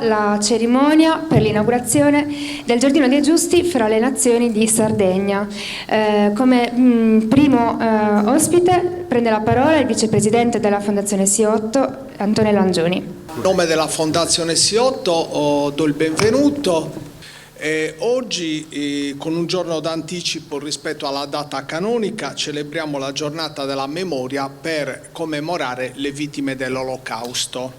la cerimonia per l'inaugurazione del Giardino dei Giusti fra le Nazioni di Sardegna. Come primo ospite prende la parola il vicepresidente della Fondazione SIOTTO, Antonello Angioni. A nome della Fondazione SIOTTO do il benvenuto. Oggi, con un giorno d'anticipo rispetto alla data canonica, celebriamo la giornata della memoria per commemorare le vittime dell'Olocausto.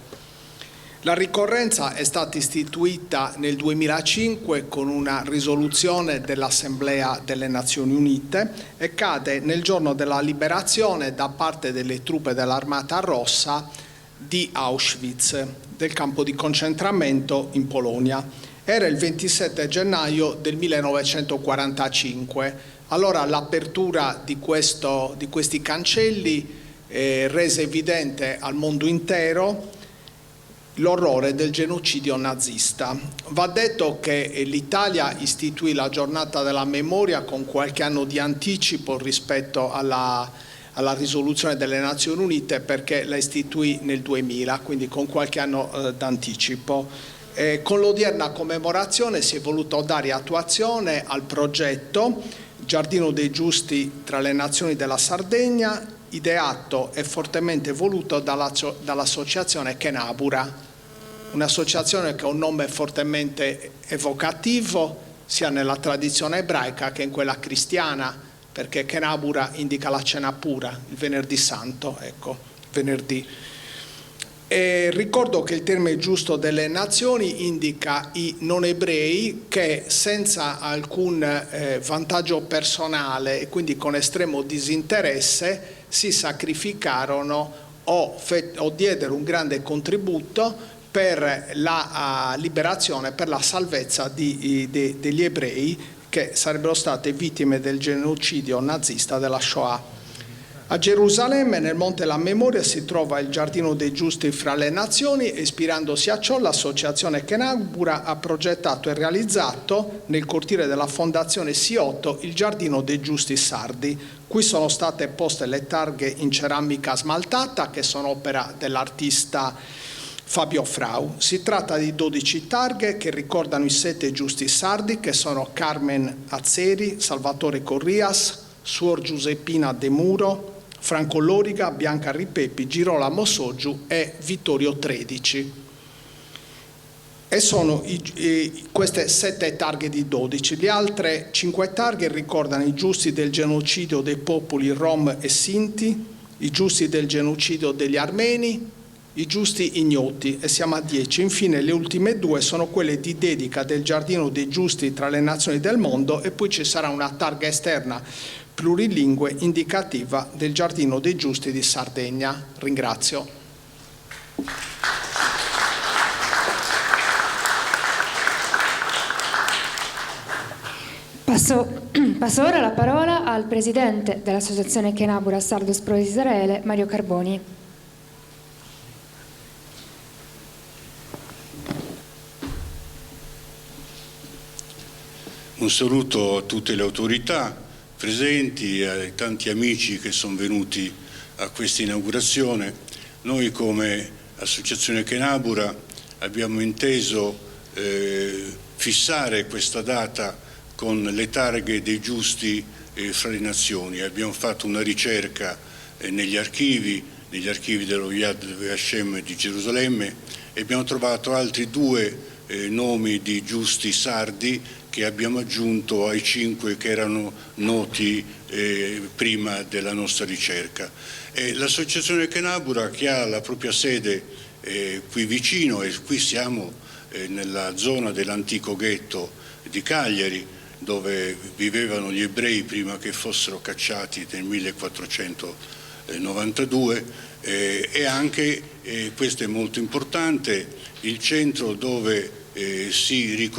La ricorrenza è stata istituita nel 2005 con una risoluzione dell'Assemblea delle Nazioni Unite e cade nel giorno della liberazione da parte delle truppe dell'Armata Rossa di Auschwitz, del campo di concentramento in Polonia. Era il 27 gennaio del 1945. Allora l'apertura di questi cancelli rese evidente al mondo intero l'orrore del genocidio nazista. Va detto che l'Italia istituì la giornata della memoria con qualche anno di anticipo rispetto alla risoluzione delle Nazioni Unite, perché la istituì nel 2000, quindi con qualche anno d'anticipo. Con l'odierna commemorazione si è voluto dare attuazione al progetto Giardino dei Giusti tra le Nazioni della Sardegna, ideato e fortemente voluto dall'associazione Kenabura, un'associazione che ha un nome fortemente evocativo sia nella tradizione ebraica che in quella cristiana, perché Kenabura indica la cena pura, il venerdì santo, ecco, venerdì. E ricordo che il termine giusto delle nazioni indica i non ebrei che senza alcun vantaggio personale e quindi con estremo disinteresse si sacrificarono o diedero un grande contributo per la liberazione, per la salvezza degli ebrei che sarebbero state vittime del genocidio nazista della Shoah. A Gerusalemme, nel Monte della Memoria, si trova il Giardino dei Giusti fra le Nazioni e, ispirandosi a ciò, l'associazione Kenabura ha progettato e realizzato nel cortile della Fondazione SIOTTO il Giardino dei Giusti Sardi. Qui sono state poste le targhe in ceramica smaltata che sono opera dell'artista Fabio Frau. Si tratta di 12 targhe che ricordano i 7 giusti sardi, che sono Carmen Azzeri, Salvatore Corrias, Suor Giuseppina De Muro, Franco Loriga, Bianca Ripepi, Girolamo Soggiu e Vittorio Tredici. E sono queste 7 targhe di 12. Le altre 5 targhe ricordano i giusti del genocidio dei popoli Rom e Sinti, i giusti del genocidio degli Armeni, i giusti ignoti, e siamo a 10. Infine le ultime 2 sono quelle di dedica del Giardino dei Giusti tra le Nazioni del mondo, e poi ci sarà una targa esterna plurilingue indicativa del Giardino dei Giusti di Sardegna. Ringrazio. Passo ora la parola al presidente dell'associazione Kenabura Sardos Pro Israele, Mario Carboni. Un saluto a tutte le autorità presenti e ai tanti amici che sono venuti a questa inaugurazione. Noi come Associazione Kenabura abbiamo inteso fissare questa data con le targhe dei giusti fra le nazioni. Abbiamo fatto una ricerca negli archivi dello Yad Vashem di Gerusalemme, e abbiamo trovato altri 2 nomi di giusti sardi che abbiamo aggiunto ai 5 che erano noti prima della nostra ricerca. L'associazione Kenabura, che ha la propria sede qui vicino, e qui siamo nella zona dell'antico ghetto di Cagliari, dove vivevano gli ebrei prima che fossero cacciati nel 1492, e anche, questo è molto importante, il centro dove si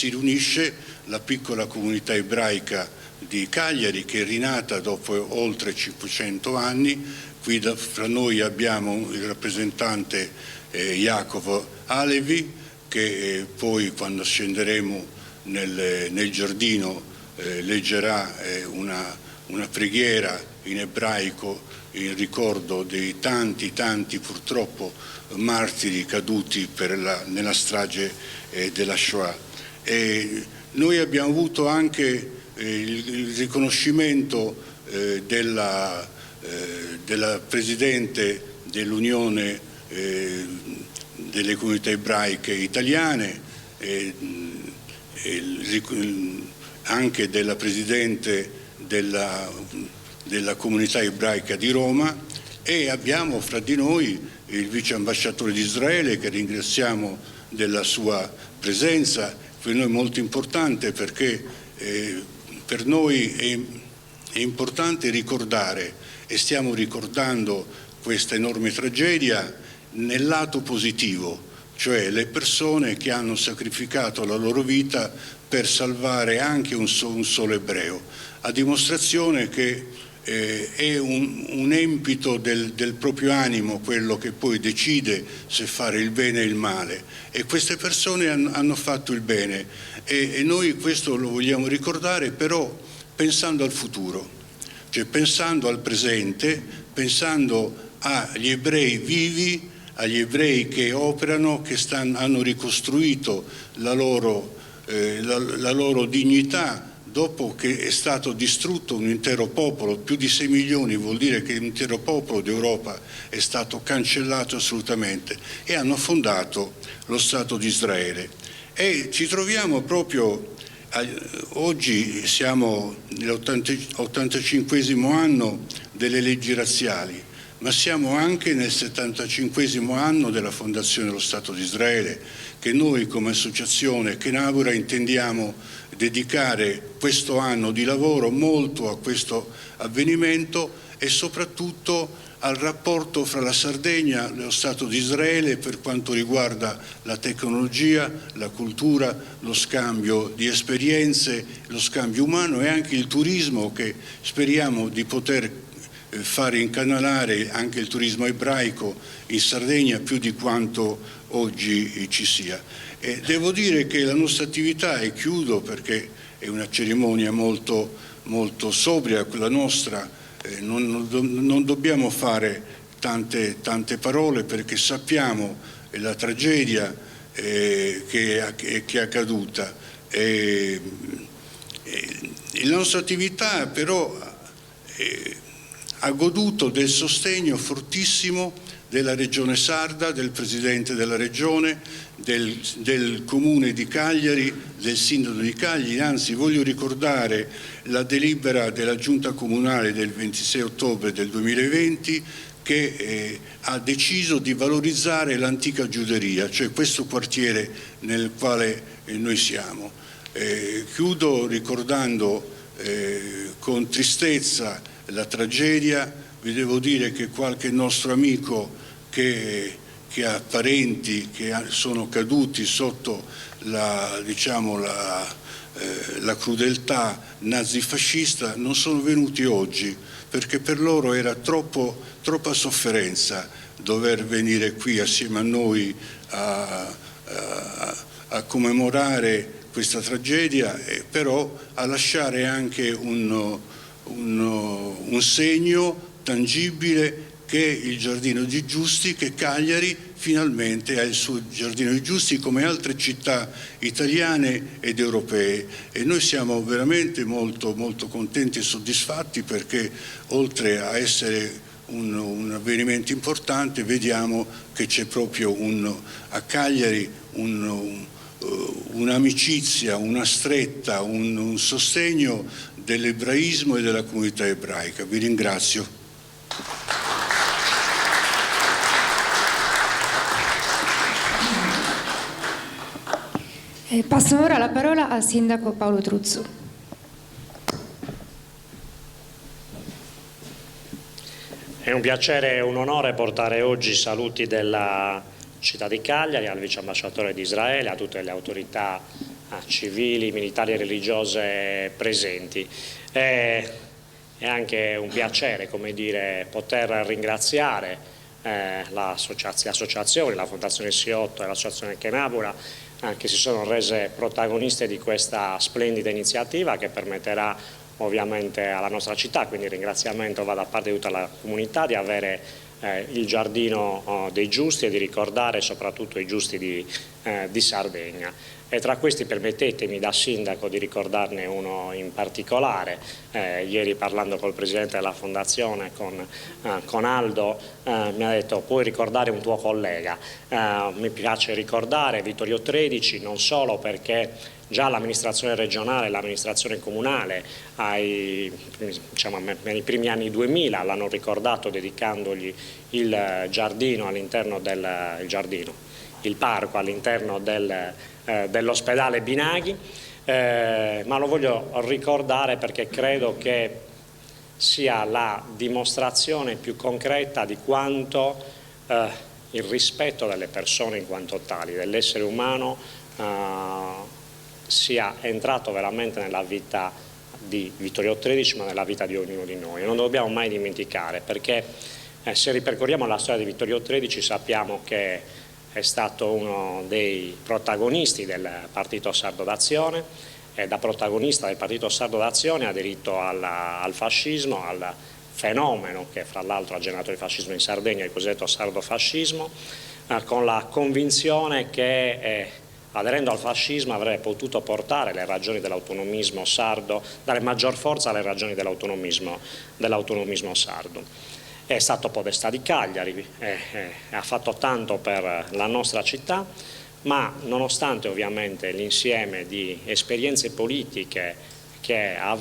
riunisce la piccola comunità ebraica di Cagliari, che è rinata dopo oltre 500 anni. Qui fra noi abbiamo il rappresentante Jacob Alevi, che poi quando scenderemo nel giardino leggerà una preghiera in ebraico in ricordo dei tanti purtroppo martiri caduti nella strage della Shoah. E noi abbiamo avuto anche il riconoscimento della Presidente dell'Unione delle Comunità Ebraiche Italiane, anche della Presidente della Comunità Ebraica di Roma, e abbiamo fra di noi il Vice Ambasciatore di Israele, che ringraziamo della sua presenza, per noi molto importante, perché per noi è importante ricordare, e stiamo ricordando questa enorme tragedia nel lato positivo, cioè le persone che hanno sacrificato la loro vita per salvare anche un solo ebreo, a dimostrazione che è un empito del proprio animo quello che poi decide se fare il bene e il male, e queste persone hanno fatto il bene, e noi questo lo vogliamo ricordare, però pensando al futuro, cioè pensando al presente, pensando agli ebrei vivi, agli ebrei che operano, che hanno ricostruito la loro dignità dopo che è stato distrutto un intero popolo. Più di 6 milioni vuol dire che l'intero popolo d'Europa è stato cancellato assolutamente, e hanno fondato lo Stato di Israele. E ci troviamo proprio oggi, siamo nell'85° anno delle leggi razziali, ma siamo anche nel 75° anno della fondazione dello Stato di Israele, che noi come associazione Kenabura intendiamo dedicare questo anno di lavoro molto a questo avvenimento, e soprattutto al rapporto fra la Sardegna e lo Stato di Israele per quanto riguarda la tecnologia, la cultura, lo scambio di esperienze, lo scambio umano, e anche il turismo, che speriamo di poter fare incanalare anche il turismo ebraico in Sardegna più di quanto oggi ci sia. E devo dire che la nostra attività, e chiudo perché è una cerimonia molto, molto sobria quella nostra, non dobbiamo fare tante parole, perché sappiamo la tragedia che è accaduta. La nostra attività però ha goduto del sostegno fortissimo della Regione Sarda, del Presidente della Regione, del Comune di Cagliari, del Sindaco di Cagliari. Anzi, voglio ricordare la delibera della Giunta Comunale del 26 ottobre del 2020 che ha deciso di valorizzare l'antica Giuderia, cioè questo quartiere nel quale noi siamo. Chiudo ricordando con tristezza la tragedia. Vi devo dire che qualche nostro amico che ha parenti che sono caduti sotto la crudeltà nazifascista non sono venuti oggi, perché per loro era troppa sofferenza dover venire qui assieme a noi a commemorare questa tragedia, però a lasciare anche un segno tangibile, che è il Giardino dei Giusti, che Cagliari finalmente ha il suo Giardino dei Giusti, come altre città italiane ed europee, e noi siamo veramente molto, molto contenti e soddisfatti, perché oltre a essere un avvenimento importante, vediamo che c'è proprio a Cagliari un'amicizia, una stretta, un sostegno dell'ebraismo e della comunità ebraica. Vi ringrazio. Passo ora la parola al Sindaco Paolo Truzzu. È un piacere e un onore portare oggi i saluti della città di Cagliari al Vice Ambasciatore di Israele, a tutte le autorità civili, militari e religiose presenti. È anche un piacere, come dire, poter ringraziare le associazioni, la Fondazione Siotto e l'Associazione Kenabura, che si sono rese protagoniste di questa splendida iniziativa, che permetterà ovviamente alla nostra città, quindi il ringraziamento va da parte di tutta la comunità di avere il giardino dei giusti e di ricordare soprattutto i giusti di Sardegna. E tra questi permettetemi da sindaco di ricordarne uno in particolare. Ieri parlando col presidente della fondazione, con Aldo, mi ha detto: puoi ricordare un tuo collega. Mi piace ricordare Vittorio Tredici, non solo perché già l'amministrazione regionale e l'amministrazione comunale nei primi anni 2000 l'hanno ricordato dedicandogli il giardino all'interno il parco all'interno dell'ospedale Binaghi, ma lo voglio ricordare perché credo che sia la dimostrazione più concreta di quanto il rispetto delle persone in quanto tali, dell'essere umano, sia entrato veramente nella vita di Vittorio Tredici, ma nella vita di ognuno di noi. Non dobbiamo mai dimenticare, perché se ripercorriamo la storia di Vittorio Tredici sappiamo che è stato uno dei protagonisti del Partito Sardo d'Azione, e da protagonista del Partito Sardo d'Azione ha aderito al fascismo, al fenomeno che fra l'altro ha generato il fascismo in Sardegna, il cosiddetto sardofascismo, con la convinzione che aderendo al fascismo avrebbe potuto portare le ragioni dell'autonomismo sardo, dare maggior forza alle ragioni dell'autonomismo sardo. È stato podestà di Cagliari, ha fatto tanto per la nostra città, ma nonostante ovviamente l'insieme di esperienze politiche che ha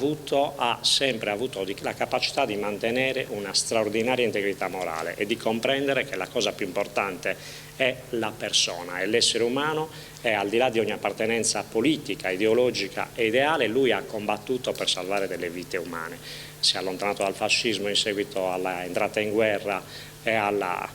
sempre avuto la capacità di mantenere una straordinaria integrità morale e di comprendere che la cosa più importante è la persona, è l'essere umano, e al di là di ogni appartenenza politica, ideologica e ideale lui ha combattuto per salvare delle vite umane. Si è allontanato dal fascismo in seguito all'entrata in guerra e alle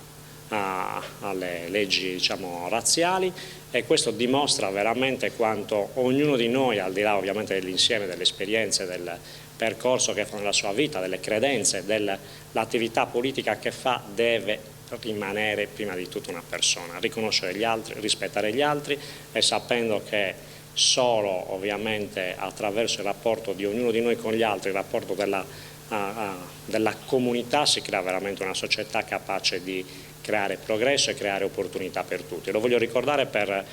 leggi, diciamo, razziali, e questo dimostra veramente quanto ognuno di noi, al di là ovviamente dell'insieme delle esperienze, del percorso che fa nella sua vita, delle credenze, dell'attività politica che fa, deve rimanere prima di tutto una persona, riconoscere gli altri, rispettare gli altri, e sapendo che solo ovviamente attraverso il rapporto di ognuno di noi con gli altri, il rapporto della comunità, si crea veramente una società capace di creare progresso e creare opportunità per tutti. Lo voglio ricordare per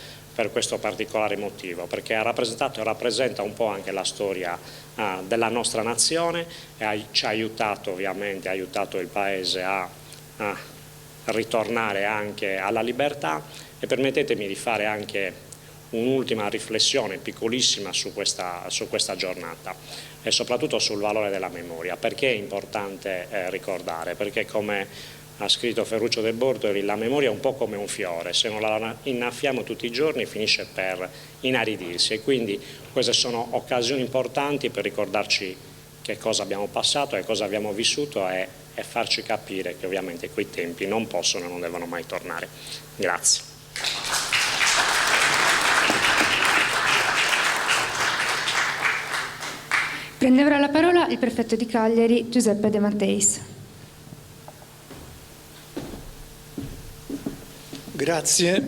questo particolare motivo, perché ha rappresentato e rappresenta un po' anche la storia della nostra nazione, e ci ha aiutato ovviamente, ha aiutato il Paese a ritornare anche alla libertà. E permettetemi di fare anche un'ultima riflessione piccolissima su questa giornata, e soprattutto sul valore della memoria. Perché è importante ricordare? Perché, come ha scritto Ferruccio De Bortoli, la memoria è un po' come un fiore, se non la innaffiamo tutti i giorni finisce per inaridirsi, e quindi queste sono occasioni importanti per ricordarci che cosa abbiamo passato e cosa abbiamo vissuto, e farci capire che ovviamente quei tempi non possono e non devono mai tornare. Grazie. Prende ora la parola il prefetto di Cagliari, Giuseppe De Matteis. Grazie.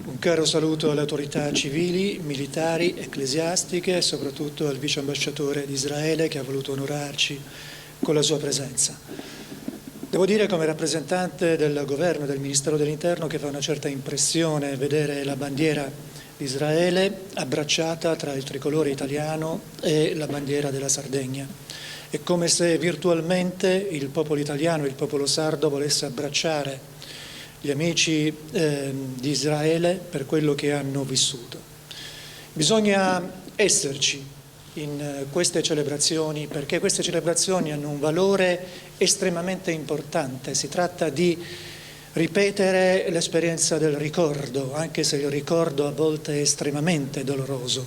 Un caro saluto alle autorità civili, militari, ecclesiastiche e soprattutto al vice ambasciatore di Israele che ha voluto onorarci con la sua presenza. Devo dire, come rappresentante del governo e del Ministero dell'Interno, che fa una certa impressione vedere la bandiera di Israele abbracciata tra il tricolore italiano e la bandiera della Sardegna. È come se virtualmente il popolo italiano e il popolo sardo volesse abbracciare gli amici di Israele per quello che hanno vissuto. Bisogna esserci in queste celebrazioni, perché queste celebrazioni hanno un valore estremamente importante. Si tratta di ripetere l'esperienza del ricordo, anche se il ricordo a volte è estremamente doloroso,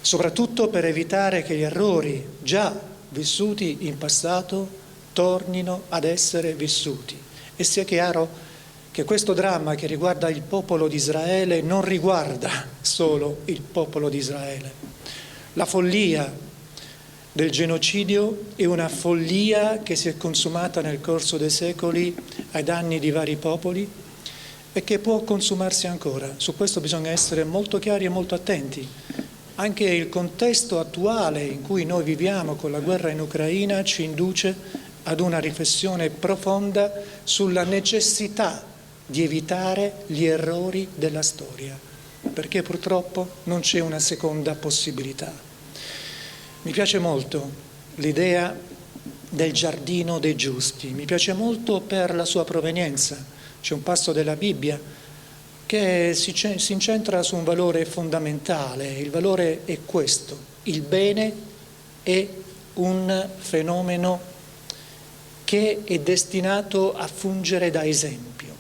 soprattutto per evitare che gli errori già vissuti in passato tornino ad essere vissuti. E sia chiaro che questo dramma che riguarda il popolo di Israele non riguarda solo il popolo di Israele. La follia del genocidio è una follia che si è consumata nel corso dei secoli ai danni di vari popoli e che può consumarsi ancora. Su questo bisogna essere molto chiari e molto attenti, Anche il contesto attuale in cui noi viviamo con la guerra in Ucraina ci induce ad una riflessione profonda sulla necessità di evitare gli errori della storia, perché purtroppo non c'è una seconda possibilità. Mi piace molto l'idea del giardino dei giusti, mi piace molto per la sua provenienza. C'è un passo della Bibbia che si incentra su un valore fondamentale. Il valore è questo: il bene è un fenomeno che è destinato a fungere da esempio.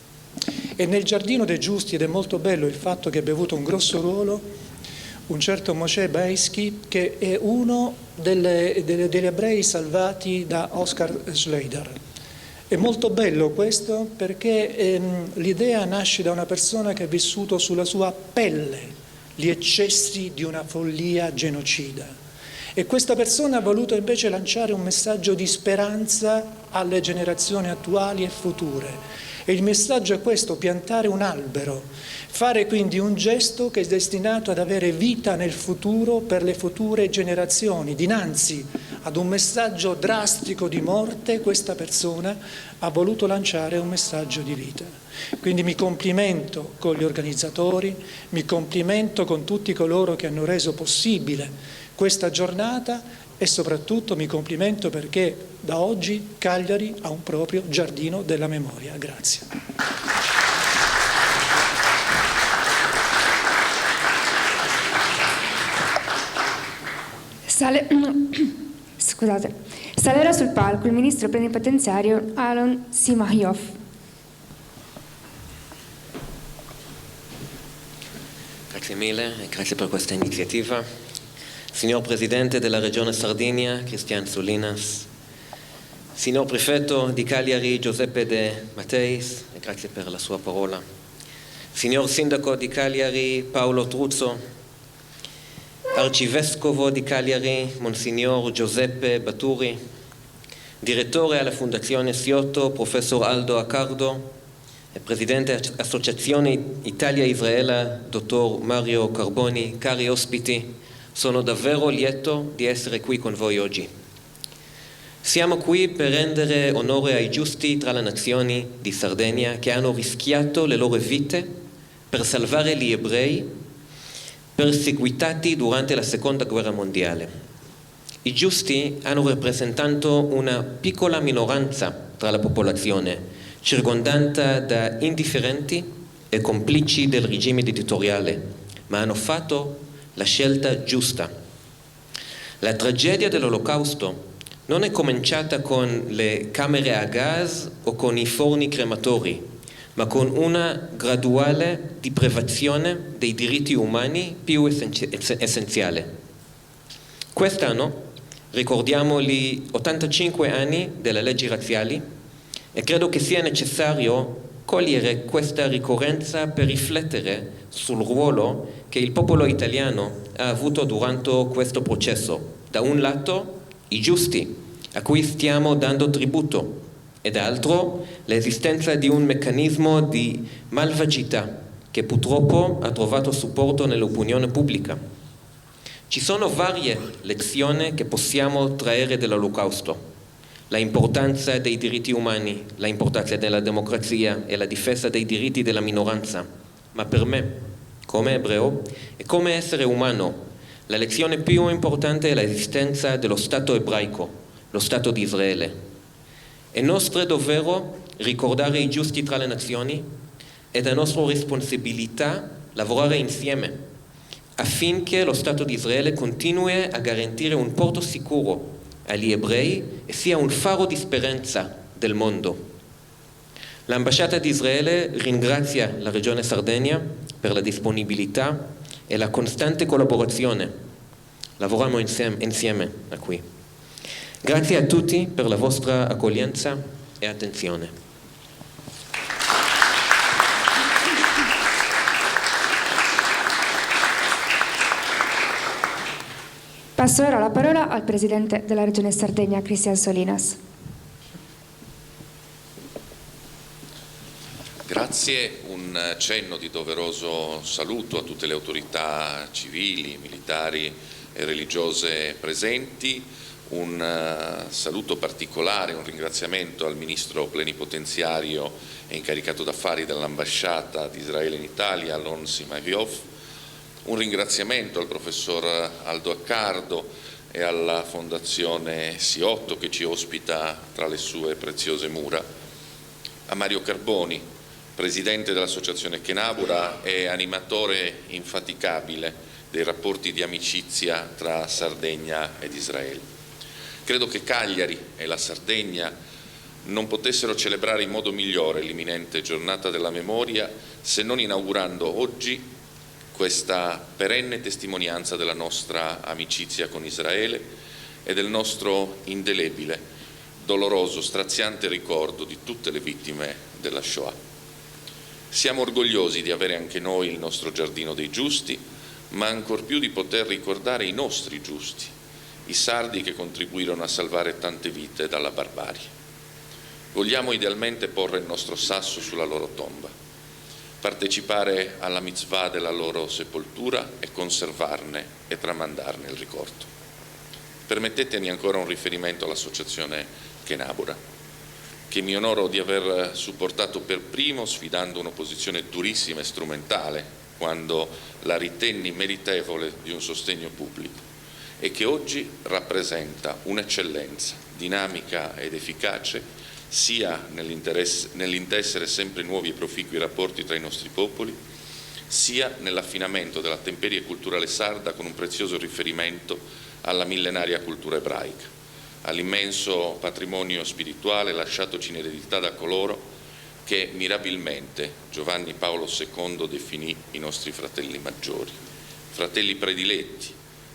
E nel giardino dei giusti, ed è molto bello il fatto che abbia avuto un grosso ruolo un certo Moshe Beisky, che è uno degli ebrei salvati da Oscar Schleider. È molto bello questo perché l'idea nasce da una persona che ha vissuto sulla sua pelle gli eccessi di una follia genocida. E questa persona ha voluto invece lanciare un messaggio di speranza alle generazioni attuali e future. E il messaggio è questo: piantare un albero, fare quindi un gesto che è destinato ad avere vita nel futuro per le future generazioni. Dinanzi ad un messaggio drastico di morte, questa persona ha voluto lanciare un messaggio di vita. Quindi mi complimento con gli organizzatori, mi complimento con tutti coloro che hanno reso possibile questa giornata e soprattutto mi complimento perché da oggi Cagliari ha un proprio giardino della memoria. Grazie. Salerà sul palco il ministro plenipotenziario Alon Simahyov. Grazie mille e grazie per questa iniziativa. Signor Presidente della Regione Sardegna, Cristian Solinas, Signor Prefetto di Cagliari, Giuseppe De Matteis, e grazie per la sua parola. Signor Sindaco di Cagliari, Paolo Truzzo, Arcivescovo di Cagliari, Monsignor Giuseppe Baturi, Direttore alla Fondazione Siotto, Professor Aldo Accardo, e Presidente Associazione Italia-Israele, Dottor Mario Carboni, cari ospiti, sono davvero lieto di essere qui con voi oggi. Siamo qui per rendere onore ai giusti tra le nazioni di Sardegna che hanno rischiato le loro vite per salvare gli ebrei perseguitati durante la Seconda Guerra Mondiale. I giusti hanno rappresentato una piccola minoranza tra la popolazione, circondata da indifferenti e complici del regime dittatoriale, ma hanno fatto la scelta giusta. La tragedia dell'Olocausto non è cominciata con le camere a gas o con i forni crematori, ma con una graduale deprivazione dei diritti umani più essenziali. Quest'anno ricordiamo gli 85 anni delle leggi razziali e credo che sia necessario cogliere questa ricorrenza per riflettere sul ruolo che il popolo italiano ha avuto durante questo processo. Da un lato, i giusti, a cui stiamo dando tributo, e dall'altro l'esistenza di un meccanismo di malvagità che purtroppo ha trovato supporto nell'opinione pubblica. Ci sono varie lezioni che possiamo traere dall'Olocausto: la importanza dei diritti umani, la importanza della democrazia e la difesa dei diritti della minoranza. Ma per me, come ebreo e come essere umano, la lezione più importante è l'esistenza dello Stato ebraico, lo Stato di Israele. È nostro dovere ricordare i giusti tra le nazioni ed è nostra responsabilità lavorare insieme affinché lo Stato di Israele continui a garantire un porto sicuro agli ebrei e sia un faro di speranza del mondo. L'ambasciata di Israele ringrazia la Regione Sardegna per la disponibilità e la costante collaborazione. Lavoriamo insieme a qui. Grazie a tutti per la vostra accoglienza e attenzione. Passo ora la parola al Presidente della Regione Sardegna, Cristian Solinas. Grazie. Grazie, un cenno di doveroso saluto a tutte le autorità civili, militari e religiose presenti, un saluto particolare, un ringraziamento al Ministro plenipotenziario e incaricato d'affari dell'Ambasciata di Israele in Italia, Alon Simaviov, un ringraziamento al Professor Aldo Accardo e alla Fondazione Siotto che ci ospita tra le sue preziose mura, a Mario Carboni, Presidente dell'Associazione Kenabura e animatore infaticabile dei rapporti di amicizia tra Sardegna ed Israele. Credo che Cagliari e la Sardegna non potessero celebrare in modo migliore l'imminente giornata della memoria se non inaugurando oggi questa perenne testimonianza della nostra amicizia con Israele e del nostro indelebile, doloroso, straziante ricordo di tutte le vittime della Shoah. Siamo orgogliosi di avere anche noi il nostro giardino dei giusti, ma ancor più di poter ricordare i nostri giusti, i sardi che contribuirono a salvare tante vite dalla barbarie. Vogliamo idealmente porre il nostro sasso sulla loro tomba, partecipare alla mitzvah della loro sepoltura e conservarne e tramandarne il ricordo. Permettetemi ancora un riferimento all'associazione Kenabura, che mi onoro di aver supportato per primo sfidando un'opposizione durissima e strumentale quando la ritenni meritevole di un sostegno pubblico e che oggi rappresenta un'eccellenza dinamica ed efficace sia nell'intessere sempre nuovi e proficui rapporti tra i nostri popoli, sia nell'affinamento della temperie culturale sarda con un prezioso riferimento alla millenaria cultura ebraica, all'immenso patrimonio spirituale lasciatoci in eredità da coloro che mirabilmente Giovanni Paolo II definì i nostri fratelli maggiori, fratelli prediletti,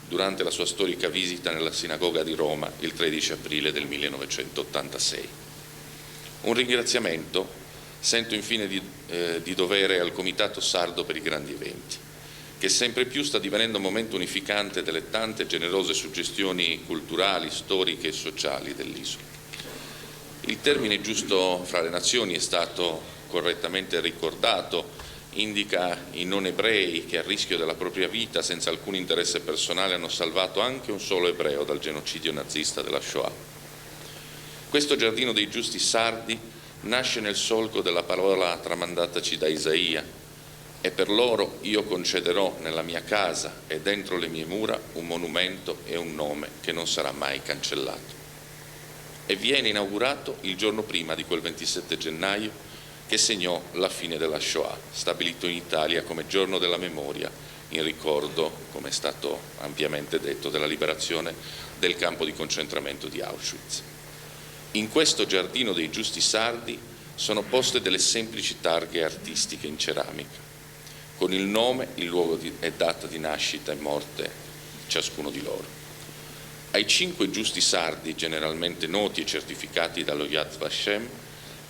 durante la sua storica visita nella sinagoga di Roma il 13 aprile del 1986. Un ringraziamento sento infine di dovere al Comitato Sardo per i Grandi Eventi, che sempre più sta divenendo momento unificante delle tante generose suggestioni culturali, storiche e sociali dell'isola. Il termine giusto fra le nazioni è stato correttamente ricordato, indica i non ebrei che a rischio della propria vita, senza alcun interesse personale, hanno salvato anche un solo ebreo dal genocidio nazista della Shoah. Questo giardino dei giusti sardi nasce nel solco della parola tramandataci da Isaia e per loro io concederò nella mia casa e dentro le mie mura un monumento e un nome che non sarà mai cancellato. E viene inaugurato il giorno prima di quel 27 gennaio che segnò la fine della Shoah, stabilito in Italia come giorno della memoria in ricordo, come è stato ampiamente detto, della liberazione del campo di concentramento di Auschwitz. In questo giardino dei giusti sardi sono poste delle semplici targhe artistiche in ceramica, con il nome, il luogo e data di nascita e morte ciascuno di loro. Ai 5 giusti sardi, generalmente noti e certificati dallo Yad Vashem,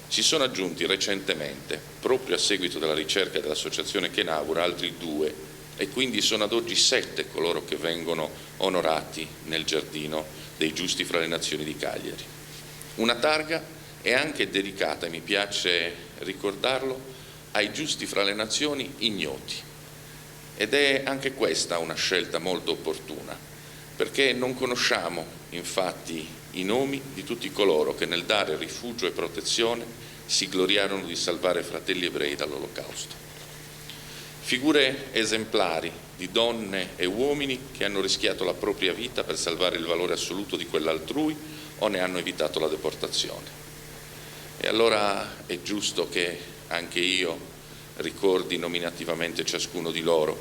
si sono aggiunti recentemente, proprio a seguito della ricerca dell'associazione Kenabura, altri 2 e quindi sono ad oggi 7 coloro che vengono onorati nel giardino dei giusti fra le nazioni di Cagliari. Una targa è anche dedicata, e mi piace ricordarlo, ai giusti fra le nazioni ignoti. Ed è anche questa una scelta molto opportuna, perché non conosciamo infatti i nomi di tutti coloro che nel dare rifugio e protezione si gloriarono di salvare fratelli ebrei dall'Olocausto. Figure esemplari di donne e uomini che hanno rischiato la propria vita per salvare il valore assoluto di quell'altrui o ne hanno evitato la deportazione. E allora è giusto che anche io ricordi nominativamente ciascuno di loro: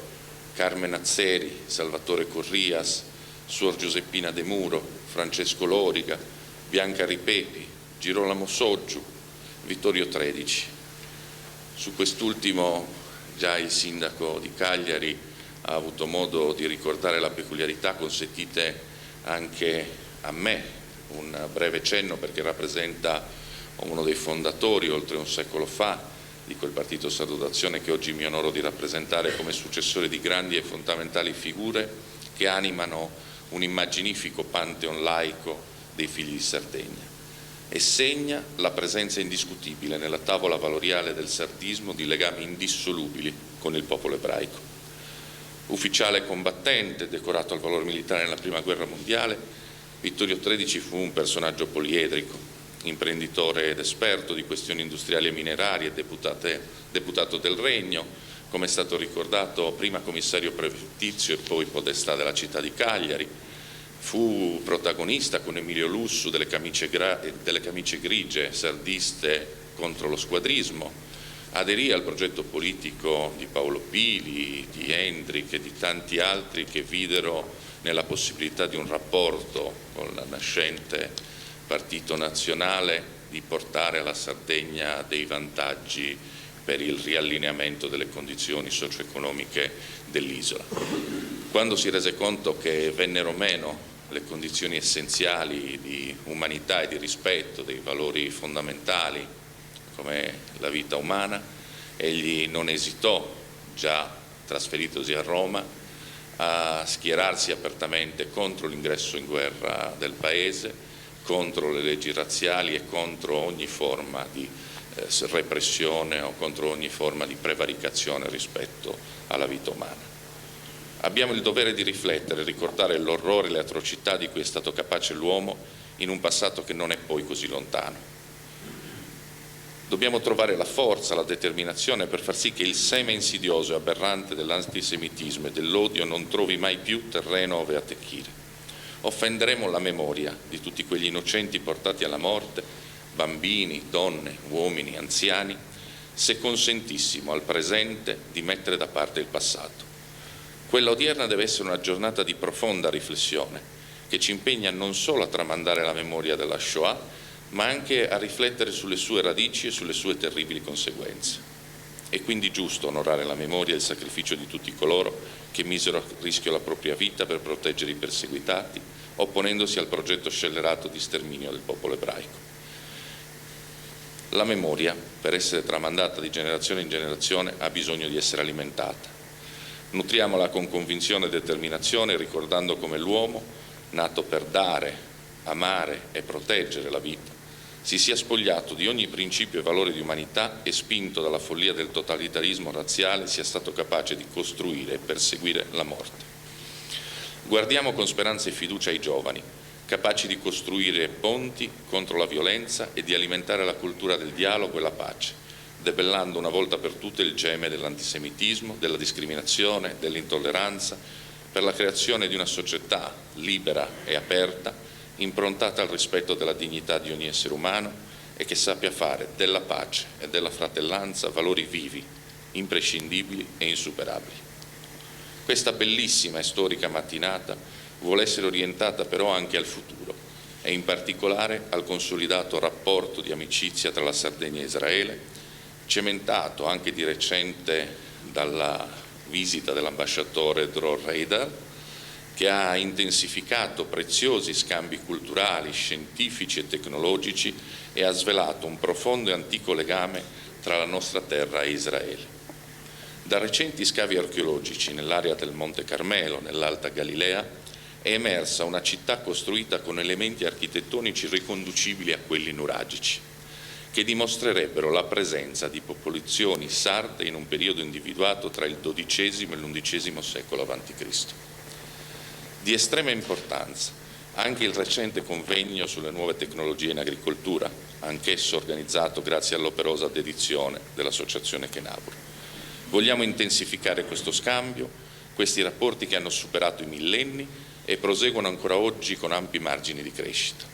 Carmen Azzeri, Salvatore Corrias, Suor Giuseppina De Muro, Francesco Loriga, Bianca Ripepi, Girolamo Soggiu, Vittorio Tredici. Su quest'ultimo già il sindaco di Cagliari ha avuto modo di ricordare la peculiarità, consentite anche a me un breve cenno perché rappresenta uno dei fondatori, oltre un secolo fa, di quel partito Sardo d'Azione che oggi mi onoro di rappresentare come successore di grandi e fondamentali figure che animano un immaginifico pantheon laico dei figli di Sardegna. e segna la presenza indiscutibile nella tavola valoriale del sardismo di legami indissolubili con il popolo ebraico. Ufficiale combattente, decorato al valor militare nella Prima Guerra Mondiale, Vittorio XIII fu un personaggio poliedrico, imprenditore ed esperto di questioni industriali e minerarie, deputato del Regno, come è stato ricordato, prima commissario prefettizio e poi podestà della città di Cagliari. Fu protagonista con Emilio Lussu delle camicie grigie sardiste contro lo squadrismo, aderì al progetto politico di Paolo Pili, di Hendrik e di tanti altri che videro nella possibilità di un rapporto con la nascente Partito Nazionale di portare alla Sardegna dei vantaggi per il riallineamento delle condizioni socio-economiche dell'isola. Quando si rese conto che vennero meno le condizioni essenziali di umanità e di rispetto dei valori fondamentali come la vita umana, egli non esitò, già trasferitosi a Roma, a schierarsi apertamente contro l'ingresso in guerra del Paese, contro le leggi razziali e contro ogni forma di repressione o contro ogni forma di prevaricazione rispetto alla vita umana. Abbiamo il dovere di riflettere e ricordare l'orrore e le atrocità di cui è stato capace l'uomo in un passato che non è poi così lontano. Dobbiamo trovare la forza, la determinazione per far sì che il seme insidioso e aberrante dell'antisemitismo e dell'odio non trovi mai più terreno ove attecchire. Offenderemo la memoria di tutti quegli innocenti portati alla morte, bambini, donne, uomini, anziani, se consentissimo al presente di mettere da parte il passato. Quella odierna deve essere una giornata di profonda riflessione che ci impegna non solo a tramandare la memoria della Shoah, ma anche a riflettere sulle sue radici e sulle sue terribili conseguenze. È quindi giusto onorare la memoria e il sacrificio di tutti coloro che misero a rischio la propria vita per proteggere i perseguitati, opponendosi al progetto scellerato di sterminio del popolo ebraico. La memoria, per essere tramandata di generazione in generazione, ha bisogno di essere alimentata. Nutriamola con convinzione e determinazione, ricordando come l'uomo, nato per dare, amare e proteggere la vita, si sia spogliato di ogni principio e valore di umanità e, spinto dalla follia del totalitarismo razziale, sia stato capace di costruire e perseguire la morte. Guardiamo con speranza e fiducia ai giovani, capaci di costruire ponti contro la violenza e di alimentare la cultura del dialogo e la pace, debellando una volta per tutte il geme dell'antisemitismo, della discriminazione, dell'intolleranza, per la creazione di una società libera e aperta, improntata al rispetto della dignità di ogni essere umano e che sappia fare della pace e della fratellanza valori vivi, imprescindibili e insuperabili. Questa bellissima e storica mattinata vuole essere orientata però anche al futuro e in particolare al consolidato rapporto di amicizia tra la Sardegna e Israele, cementato anche di recente dalla visita dell'ambasciatore Dror Reidar, che ha intensificato preziosi scambi culturali, scientifici e tecnologici e ha svelato un profondo e antico legame tra la nostra terra e Israele. Da recenti scavi archeologici nell'area del Monte Carmelo, nell'Alta Galilea, è emersa una città costruita con elementi architettonici riconducibili a quelli nuragici, che dimostrerebbero la presenza di popolazioni sarde in un periodo individuato tra il XII e l'XI secolo a.C. Di estrema importanza anche il recente convegno sulle nuove tecnologie in agricoltura, anch'esso organizzato grazie all'operosa dedizione dell'Associazione Chenabur. Vogliamo intensificare questo scambio, questi rapporti che hanno superato i millenni e proseguono ancora oggi con ampi margini di crescita.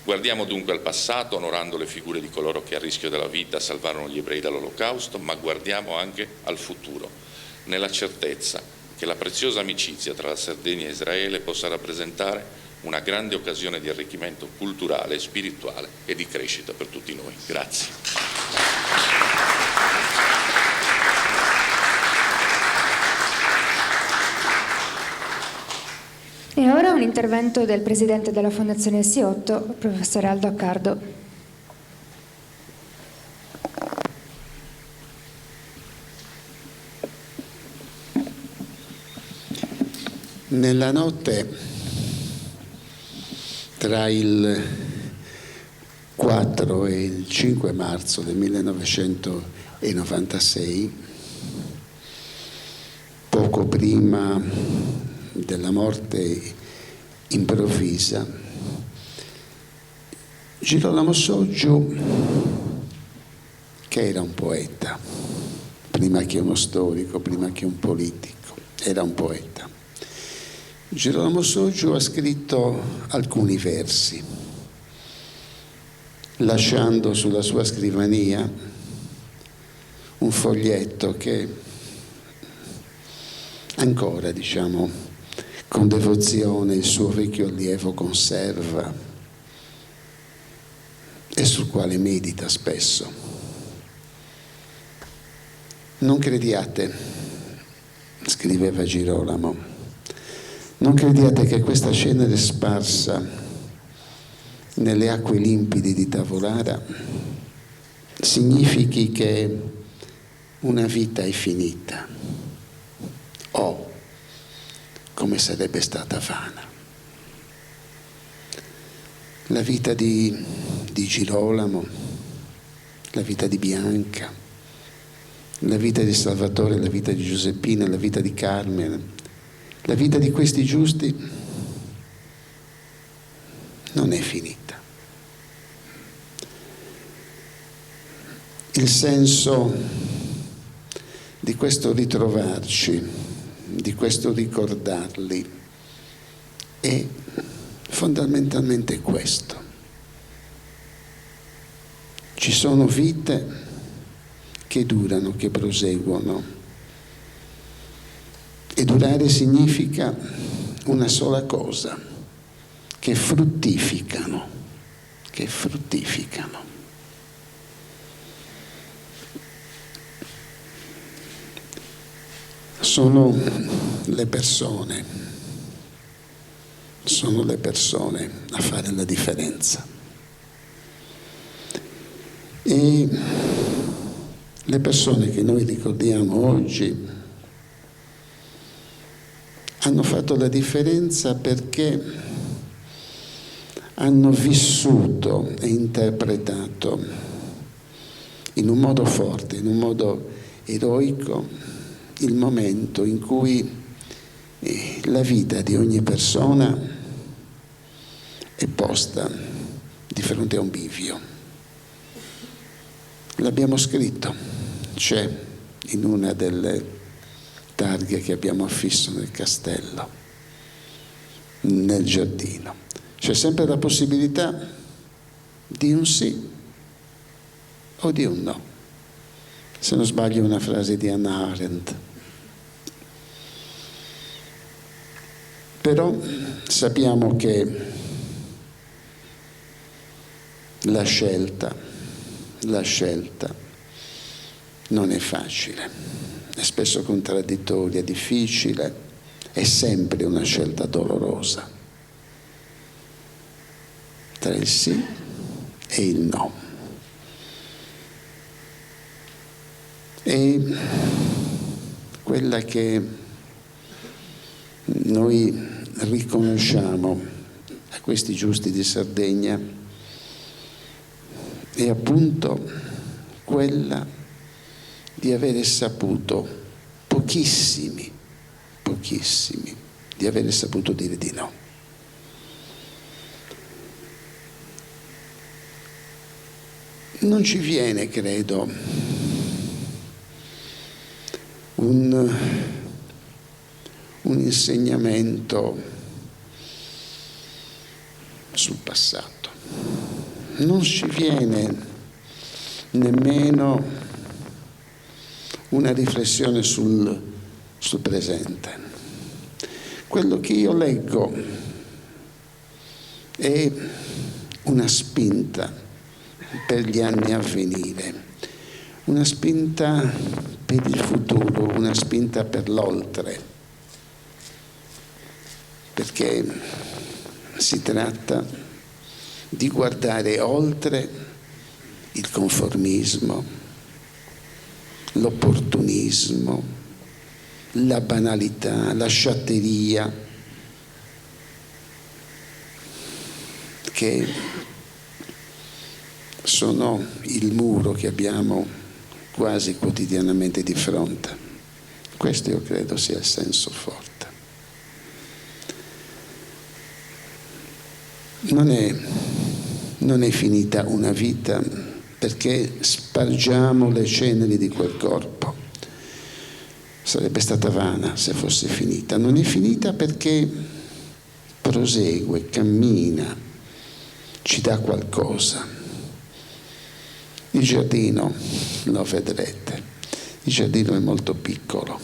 Guardiamo dunque al passato, onorando le figure di coloro che a rischio della vita salvarono gli ebrei dall'Olocausto, ma guardiamo anche al futuro, nella certezza che la preziosa amicizia tra la Sardegna e Israele possa rappresentare una grande occasione di arricchimento culturale, spirituale e di crescita per tutti noi. Grazie. E ora un intervento del presidente della Fondazione S8, professore Aldo Accardo. Nella notte tra il 4 e il 5 marzo del 1996, poco prima della morte improvvisa, Girolamo Soggiu, che era un poeta, prima che uno storico, prima che un politico, era un poeta. Girolamo Soggiu ha scritto alcuni versi, lasciando sulla sua scrivania un foglietto che ancora, con devozione il suo vecchio allievo conserva e sul quale medita spesso. Non crediate, scriveva Girolamo, non crediate che questa cenere sparsa nelle acque limpide di Tavolara significhi che una vita è finita o come sarebbe stata vana. La vita di Girolamo, la vita di Bianca, la vita di Salvatore, la vita di Giuseppina, la vita di Carmen, la vita di questi giusti non è finita. Il senso di questo ritrovarci, di questo ricordarli, è fondamentalmente questo. Ci sono vite che durano, che proseguono, e durare significa una sola cosa, che fruttificano, che fruttificano. Sono le persone a fare la differenza. E le persone che noi ricordiamo oggi hanno fatto la differenza perché hanno vissuto e interpretato in un modo forte, in un modo eroico, il momento in cui la vita di ogni persona è posta di fronte a un bivio. L'abbiamo scritto, c'è in una delle targhe che abbiamo affisso nel castello, nel giardino. C'è sempre la possibilità di un sì o di un no. Se non sbaglio è una frase di Hannah Arendt. Però sappiamo che la scelta non è facile, è spesso contraddittoria, difficile, è sempre una scelta dolorosa tra il sì e il no. E quella che noi riconosciamo a questi giusti di Sardegna è appunto quella di avere saputo, pochissimi, di avere saputo dire di no. Non ci viene, credo, un insegnamento sul passato. Non ci viene nemmeno una riflessione sul presente. Quello che io leggo è una spinta per gli anni a venire, una spinta per il futuro, una spinta per l'oltre, perché si tratta di guardare oltre il conformismo, l'opportunismo, la banalità, la sciatteria, che sono il muro che abbiamo quasi quotidianamente di fronte. Questo io credo sia il senso forte. Non è finita una vita perché spargiamo le ceneri di quel corpo. Sarebbe stata vana se fosse finita. Non è finita perché prosegue, cammina, ci dà qualcosa. Il giardino, lo vedrete, il giardino è molto piccolo.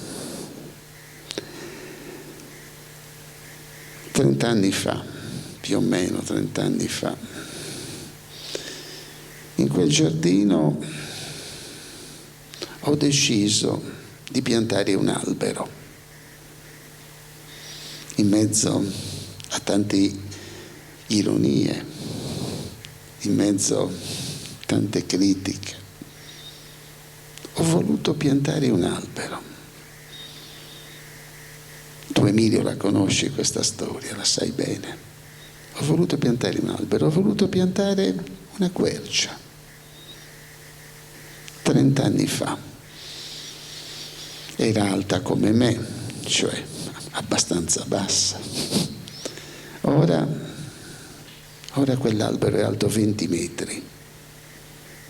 30 anni fa, più o meno 30 anni fa, in quel giardino ho deciso di piantare un albero in mezzo a tante ironie, in mezzo a tante critiche. Ho voluto piantare un albero. Tu, Emilio, la conosci questa storia, la sai bene. Ho voluto piantare un albero, ho voluto piantare una quercia. 30 anni fa. Era alta come me, cioè abbastanza bassa. Ora quell'albero è alto 20 metri.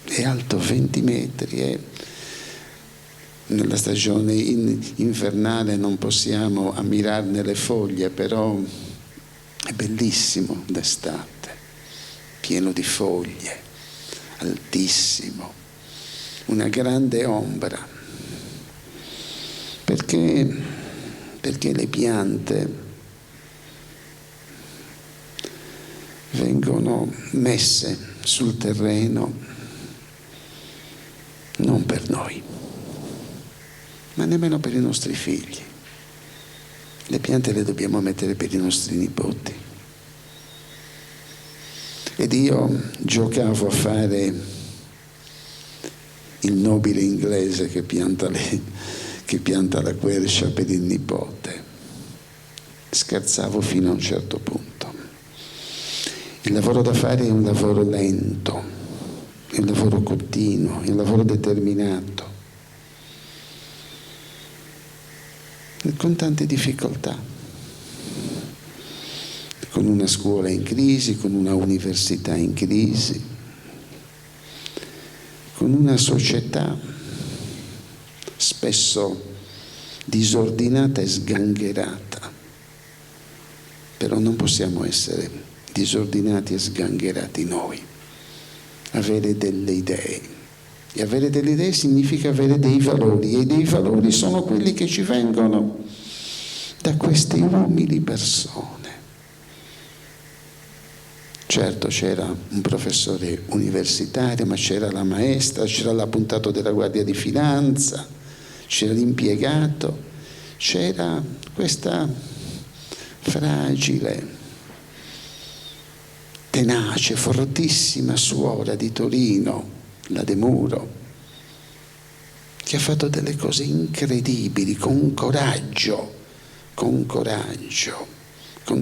È alto 20 metri e nella stagione invernale non possiamo ammirarne le foglie, però è bellissimo d'estate, pieno di foglie, altissimo, una grande ombra, perché le piante vengono messe sul terreno non per noi, ma nemmeno per i nostri figli. Le piante le dobbiamo mettere per i nostri nipoti. Ed io giocavo a fare il nobile inglese che pianta la quercia per il nipote. Scherzavo fino a un certo punto. Il lavoro da fare è un lavoro lento, è un lavoro continuo, è un lavoro determinato, con tante difficoltà, con una scuola in crisi, con una università in crisi, con una società spesso disordinata e sgangherata. Però non possiamo essere disordinati e sgangherati noi. Avere delle idee. E avere delle idee significa avere dei valori, e dei valori sono quelli che ci vengono da queste umili persone. Certo, c'era un professore universitario, ma c'era la maestra, c'era l'appuntato della Guardia di Finanza, c'era l'impiegato, c'era questa fragile, tenace, fortissima suora di Torino, la De Muro, che ha fatto delle cose incredibili, con coraggio, con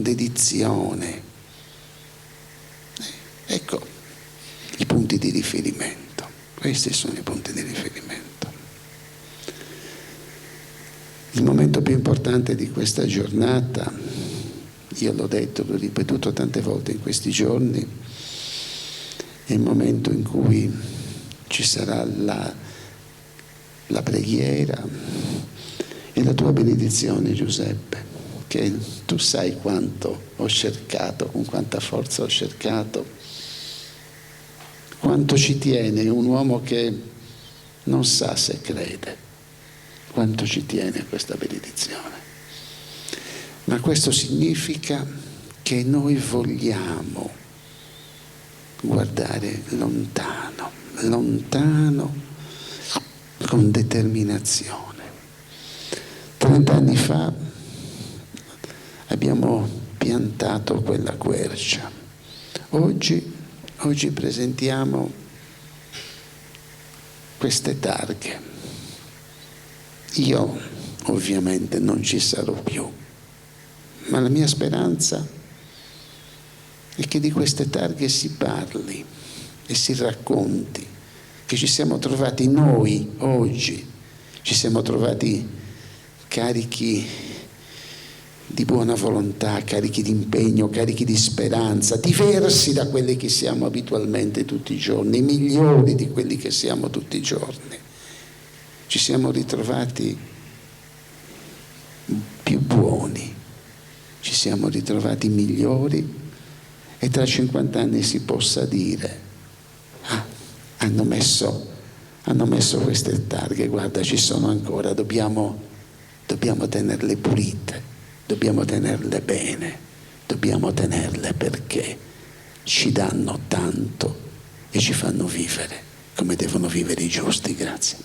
dedizione. Ecco i punti di riferimento. Questi sono i punti di riferimento. Il momento più importante di questa giornata, io l'ho detto, l'ho ripetuto tante volte in questi giorni, è il momento in cui ci sarà la preghiera e la tua benedizione, Giuseppe, che tu sai quanto ho cercato, con quanta forza ho cercato, quanto ci tiene. È un uomo che non sa se crede, quanto ci tiene a questa benedizione. Ma questo significa che noi vogliamo guardare lontano, con determinazione. 30 anni fa abbiamo piantato quella quercia. Oggi presentiamo queste targhe. Io ovviamente non ci sarò più, ma la mia speranza è che di queste targhe si parli e si racconti che ci siamo trovati noi oggi, ci siamo trovati carichi di buona volontà, carichi di impegno, carichi di speranza, diversi da quelli che siamo abitualmente tutti i giorni, migliori di quelli che siamo tutti i giorni. Ci siamo ritrovati più buoni, ci siamo ritrovati migliori e tra 50 anni si possa dire hanno messo queste targhe, guarda, ci sono ancora, dobbiamo tenerle pulite, dobbiamo tenerle bene, dobbiamo tenerle perché ci danno tanto e ci fanno vivere come devono vivere i giusti. Grazie.